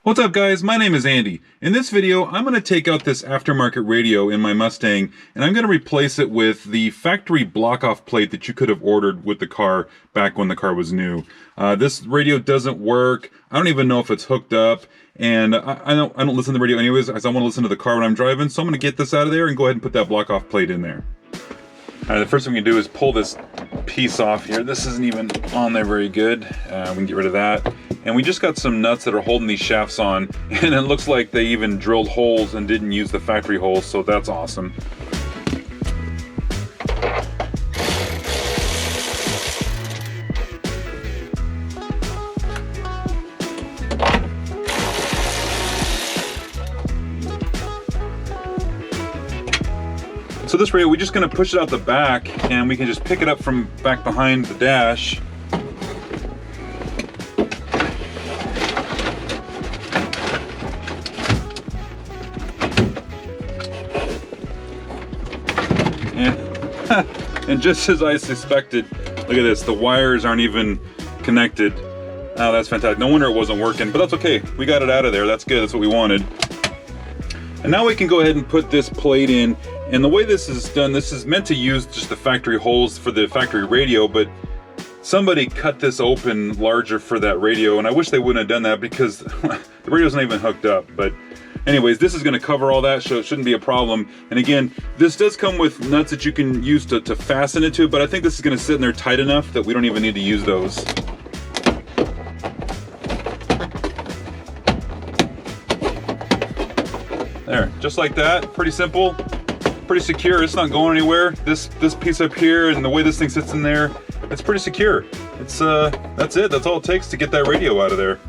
What's up guys, my name is Andy. In this video, I'm going to take out this aftermarket radio in my Mustang and I'm going to replace it with the factory block-off plate that you could have ordered with the car back when the car was new. This radio doesn't work. I don't even know if it's hooked up, and I don't listen to the radio anyways because I want to listen to the car when I'm driving, so I'm going to get this out of there and go ahead and put that block-off plate in there. The first thing we can do is pull this piece off here. This isn't even on there very good. We can get rid of that. And we just got some nuts that are holding these shafts on, and it looks like they even drilled holes and didn't use the factory holes, so that's awesome. So this radio, we're just going to push it out the back, and we can just pick it up from back behind the dash. And just as I suspected, look at this, the wires aren't even connected. Oh, that's fantastic. No wonder it wasn't working, but that's okay. We got it out of there. That's good. That's what we wanted. And now we can go ahead and put this plate in. And the way this is done, this is meant to use just the factory holes for the factory radio, but somebody cut this open larger for that radio, and I wish they wouldn't have done that because the radio's not even hooked up. But anyways, this is going to cover all that, so it shouldn't be a problem. And again, this does come with nuts that you can use to fasten it to, but I think this is going to sit in there tight enough that we don't even need to use those. There, just like that. Pretty simple, pretty secure. It's not going anywhere. This piece up here and the way this thing sits in there, it's pretty secure. It's that's it. That's all it takes to get that radio out of there.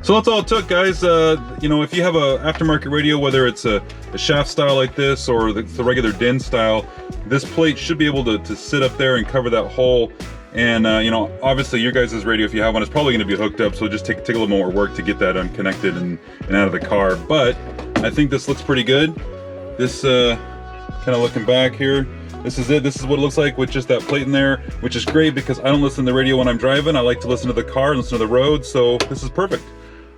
So that's all it took, guys. You know, if you have a aftermarket radio, whether it's a shaft style like this or the regular DIN style, this plate should be able to sit up there and cover that hole. And you know, obviously your guys' radio, if you have one, is probably going to be hooked up, so just take a little more work to get that unconnected and out of the car. But I think this looks pretty good. This kind of looking back here, this is it. This is what it looks like with just that plate in there, which is great because I don't listen to the radio when I'm driving. I like to listen to the car and listen to the road, so this is perfect.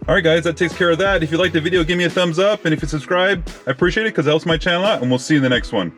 Alright guys, that takes care of that. If you liked the video, give me a thumbs up, and if you subscribe, I appreciate it because it helps my channel out, and we'll see you in the next one.